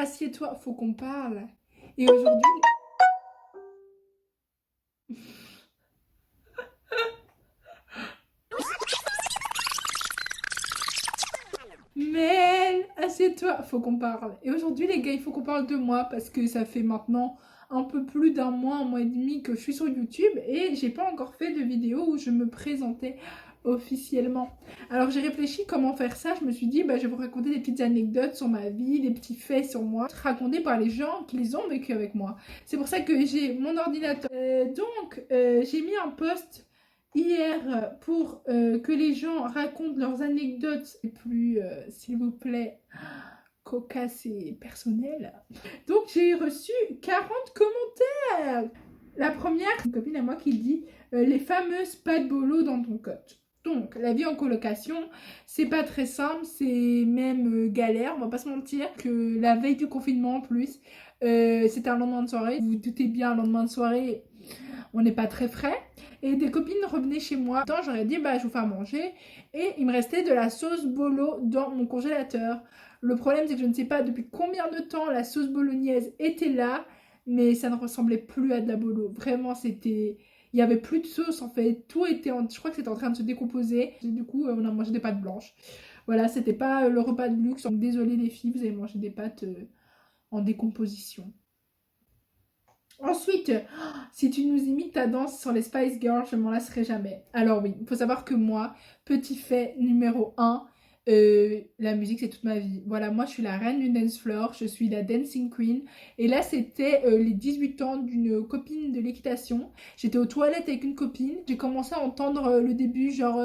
assieds-toi, faut qu'on parle. Et aujourd'hui... Mel, assieds-toi, faut qu'on parle. Et aujourd'hui, les gars, il faut qu'on parle de moi parce que ça fait maintenant un peu plus d'un mois, un mois et demi que je suis sur YouTube et j'ai pas encore fait de vidéo où je me présentais officiellement. Alors j'ai réfléchi comment faire ça, je me suis dit je vais vous raconter des petites anecdotes sur ma vie, des petits faits sur moi, racontés par les gens qui les ont vécu avec moi. C'est pour ça que j'ai mon ordinateur. J'ai mis un post hier pour que les gens racontent leurs anecdotes les plus, s'il vous plaît, cocasses et personnelles. Donc j'ai reçu 40 commentaires. La première, une copine à moi qui dit les fameuses pas de bolo dans ton cote. Donc, la vie en colocation, c'est pas très simple, c'est même galère, on va pas se mentir, que la veille du confinement en plus, c'était un lendemain de soirée. Vous vous doutez bien, un lendemain de soirée, on n'est pas très frais. Et des copines revenaient chez moi. J'aurais dit, je vous fais à manger. Et il me restait de la sauce bolo dans mon congélateur. Le problème, c'est que je ne sais pas depuis combien de temps la sauce bolognaise était là, mais ça ne ressemblait plus à de la bolo. Vraiment, c'était... Il n'y avait plus de sauce en fait, tout était je crois que c'était en train de se décomposer. Et du coup, on a mangé des pâtes blanches. Voilà, c'était pas le repas de luxe. Donc désolé les filles, vous avez mangé des pâtes en décomposition. Ensuite, si tu nous imites ta danse sur les Spice Girls, je m'en lasserai jamais. Alors oui, il faut savoir que moi, petit fait numéro 1, la musique c'est toute ma vie. Voilà, moi je suis la reine du dance floor, je suis la dancing queen. Et là c'était les 18 ans d'une copine de l'équitation. J'étais aux toilettes avec une copine, j'ai commencé à entendre le début genre...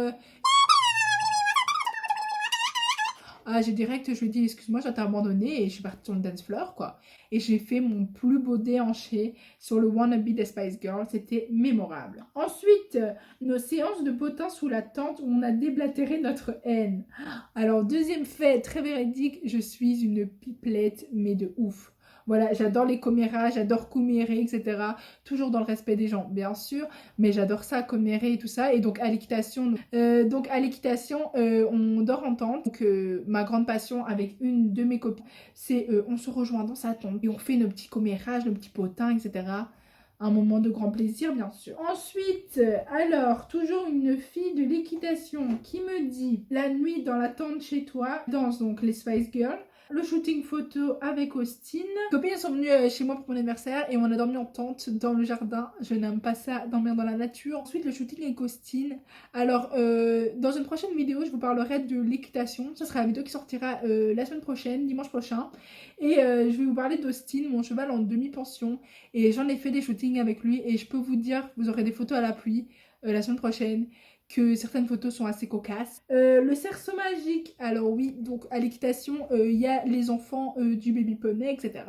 Ah, j'ai direct, je lui ai dit excuse-moi, je t'ai abandonné et je suis partie sur le dance floor quoi. Et j'ai fait mon plus beau déhanché sur le Wannabe des Spice Girls, c'était mémorable. Ensuite, nos séances de potins sous la tente où on a déblatéré notre haine. Alors, deuxième fait très véridique, je suis une pipelette mais de ouf. Voilà, j'adore les comméras, j'adore commérer, etc. Toujours dans le respect des gens, bien sûr, mais j'adore ça, commérer et tout ça. Et donc à l'équitation, on dort en tente. Donc ma grande passion avec une de mes copines, c'est on se rejoint dans sa tente et on fait nos petits commérages, nos petits potins, etc. Un moment de grand plaisir, bien sûr. Ensuite, alors, toujours une fille de l'équitation qui me dit la nuit dans la tente chez toi, danse donc les Spice Girls. Le shooting photo avec Austin. Les copines sont venues chez moi pour mon anniversaire et on a dormi en tente dans le jardin. Je n'aime pas ça, dormir dans la nature. Ensuite, le shooting avec Austin. Alors, dans une prochaine vidéo, je vous parlerai de l'équitation. Ce sera la vidéo qui sortira la semaine prochaine, dimanche prochain. Et je vais vous parler d'Austin, mon cheval en demi-pension. Et j'en ai fait des shootings avec lui et je peux vous dire, vous aurez des photos à l'appui la semaine prochaine, que certaines photos sont assez cocasses. Le cerceau magique, alors oui, donc à l'équitation, il y a les enfants du baby poney, etc.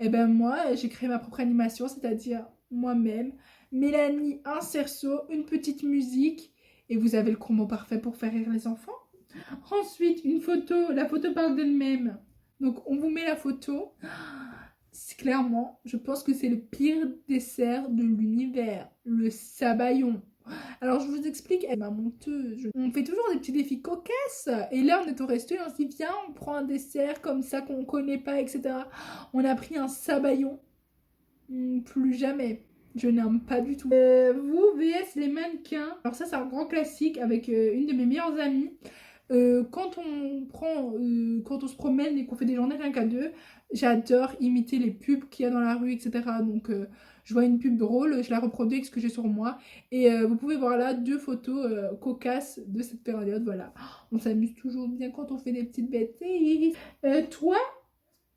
Et ben moi, j'ai créé ma propre animation, c'est-à-dire moi-même, Mélanie, un cerceau, une petite musique, et vous avez le combo parfait pour faire rire les enfants. Ensuite, une photo, la photo parle d'elle-même. Donc on vous met la photo. Clairement, je pense que c'est le pire dessert de l'univers, le sabayon. Alors je vous explique, elle m'a monteuse. On fait toujours des petits défis cocasses. Et là on est au resto et on se dit viens on prend un dessert comme ça qu'on connaît pas, etc. On a pris un sabayon. Plus jamais. Je n'aime pas du tout. Vous vs les mannequins. Alors ça c'est un grand classique avec une de mes meilleures amies. Quand on se promène et qu'on fait des journées rien qu'à deux, j'adore imiter les pubs qu'il y a dans la rue, etc. Donc je vois une pub drôle, je la reproduis avec ce que j'ai sur moi. Et vous pouvez voir là 2 photos cocasses de cette période. Voilà, on s'amuse toujours bien quand on fait des petites bêtises. Toi,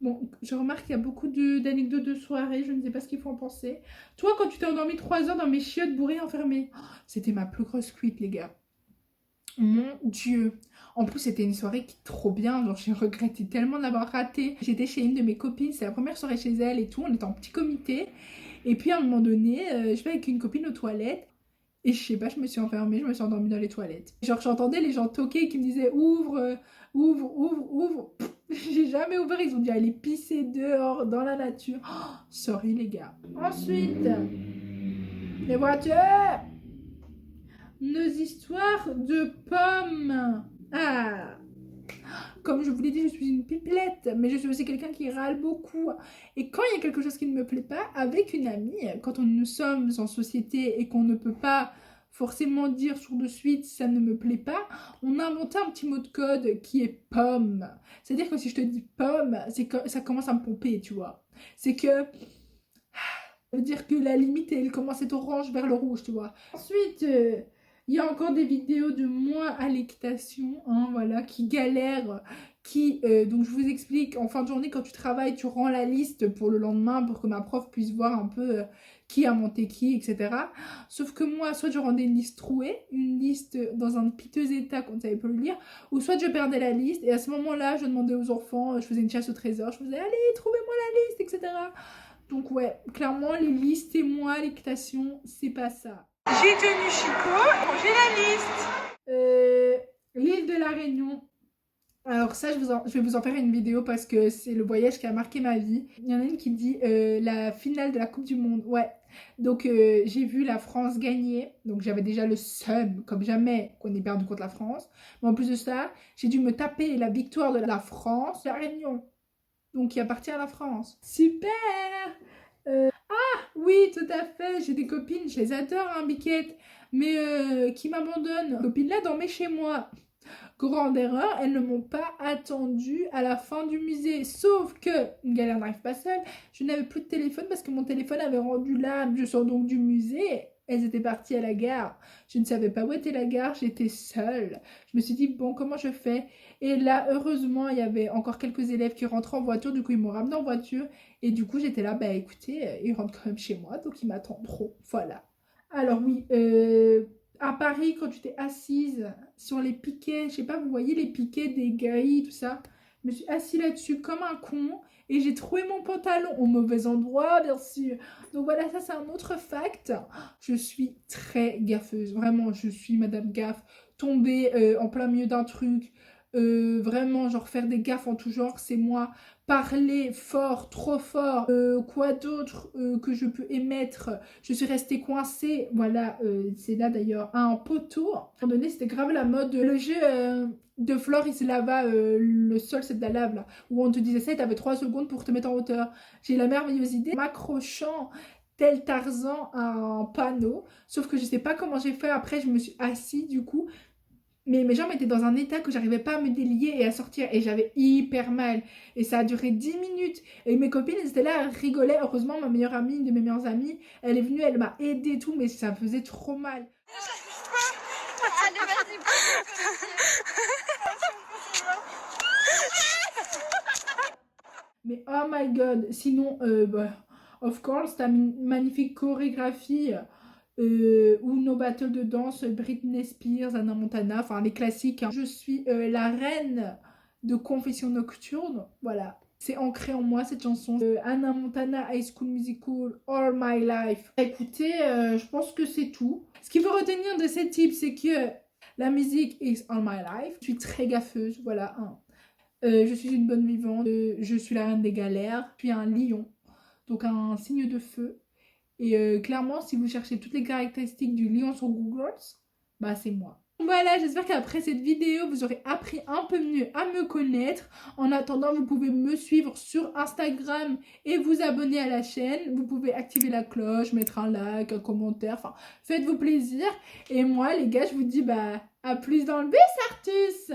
bon, je remarque qu'il y a beaucoup d'anecdotes de soirée, je ne sais pas ce qu'il faut en penser. Toi, quand tu t'es endormi 3 heures dans mes chiottes bourrées enfermées, c'était ma plus grosse cuite, les gars. Mon Dieu. En plus, c'était une soirée qui trop bien. Genre, j'ai regretté tellement d'avoir raté. J'étais chez une de mes copines, c'est la première soirée chez elle et tout. On était en petit comité. Et puis, à un moment donné, je vais avec une copine aux toilettes. Et je sais pas, je me suis enfermée, je me suis endormie dans les toilettes. Genre, j'entendais les gens toquer qui me disaient ouvre, ouvre, ouvre, ouvre. J'ai jamais ouvert, ils ont dû aller pisser dehors, dans la nature. Oh, sorry, les gars. Ensuite, les voitures. Nos histoires de pommes. Ah, Comme je vous l'ai dit, je suis une pipelette, mais je suis aussi quelqu'un qui râle beaucoup. Et quand il y a quelque chose qui ne me plaît pas, avec une amie, quand nous sommes en société et qu'on ne peut pas forcément dire sur de suite ça ne me plaît pas, on a inventé un petit mot de code qui est pomme. C'est-à-dire que si je te dis pomme, c'est que ça commence à me pomper, tu vois. C'est que ça veut dire que la limite, elle commence à être orange vers le rouge, tu vois. Ensuite, il y a encore des vidéos de moi à l'équitation, hein, voilà, qui galèrent, donc je vous explique, en fin de journée, quand tu travailles, tu rends la liste pour le lendemain, pour que ma prof puisse voir un peu qui a monté qui, etc. Sauf que moi, soit je rendais une liste trouée, une liste dans un piteux état qu'on ne savait pas le lire, ou soit je perdais la liste, et à ce moment-là, je demandais aux enfants, je faisais une chasse au trésor, je faisais, allez, trouvez-moi la liste, etc. Donc ouais, clairement, les listes et moi, l'équitation, c'est pas ça. J'ai tenu Chico, j'ai la liste. L'île de la Réunion. Alors ça, je vais vous en faire une vidéo parce que c'est le voyage qui a marqué ma vie. Il y en a une qui dit la finale de la Coupe du Monde. Ouais, donc j'ai vu la France gagner. Donc j'avais déjà le seum, comme jamais, qu'on ait perdu contre la France. Mais en plus de ça, j'ai dû me taper la victoire de la France, la Réunion. Donc qui appartient à la France. Super. Oui, tout à fait, j'ai des copines, je les adore, hein, Biquette, mais qui m'abandonnent. Les copines-là dormaient chez moi. Grande erreur, elles ne m'ont pas attendue à la fin du musée. Sauf que, une galère n'arrive pas seule, je n'avais plus de téléphone parce que mon téléphone avait rendu l'âme. Je sors donc du musée. Elles étaient parties à la gare. Je ne savais pas où était la gare, j'étais seule. Je me suis dit, bon, comment je fais? Et là, heureusement, il y avait encore quelques élèves qui rentraient en voiture. Du coup, ils m'ont ramené en voiture. Et du coup, j'étais là, bah écoutez, ils rentrent quand même chez moi, donc ils m'attendront. Voilà. Alors oui, à Paris, quand tu t'es assise sur les piquets, je sais pas, vous voyez les piquets des grilles, tout ça. Je me suis assise là-dessus comme un con et j'ai trouvé mon pantalon au mauvais endroit, bien sûr. Donc voilà, ça c'est un autre fact. Je suis très gaffeuse, vraiment, je suis Madame Gaffe, tombée en plein milieu d'un truc. Vraiment, genre faire des gaffes en tout genre, c'est moi. Parler fort, trop fort, quoi d'autre que je peux émettre? Je suis restée coincée, voilà, c'est là d'ailleurs, à un poteau. À un moment donné, c'était grave la mode. Le jeu de Floris Lava, le sol c'est de la lave là, où on te disait ça et t'avais 3 secondes pour te mettre en hauteur. J'ai la merveilleuse idée, m'accrochant tel Tarzan à un panneau, sauf que je sais pas comment j'ai fait. Après, je me suis assise du coup. Mais mes jambes étaient dans un état que j'arrivais pas à me délier et à sortir. Et j'avais hyper mal. Et ça a duré 10 minutes. Et mes copines, elles étaient là, elles rigolaient. Heureusement, ma meilleure amie, une de mes meilleures amies, elle est venue, elle m'a aidée et tout. Mais ça me faisait trop mal. Allez, vas-y, Mais oh my god. Sinon, of course, ta magnifique chorégraphie. Ou nos battles de danse, Britney Spears, Anna Montana, enfin les classiques. Hein. Je suis la reine de Confessions Nocturnes, voilà. C'est ancré en moi cette chanson. Anna Montana, High School Musical, All My Life. Écoutez, je pense que c'est tout. Ce qu'il faut retenir de ces tips, c'est que la musique is all my life. Je suis très gaffeuse, voilà. Hein. Je suis une bonne vivante. Je suis la reine des galères. Je suis un lion, donc un signe de feu. Et clairement, si vous cherchez toutes les caractéristiques du lion sur Google, bah c'est moi. Voilà, j'espère qu'après cette vidéo, vous aurez appris un peu mieux à me connaître. En attendant, vous pouvez me suivre sur Instagram et vous abonner à la chaîne. Vous pouvez activer la cloche, mettre un like, un commentaire, enfin, faites-vous plaisir. Et moi, les gars, je vous dis bah à plus dans le bus, Artus!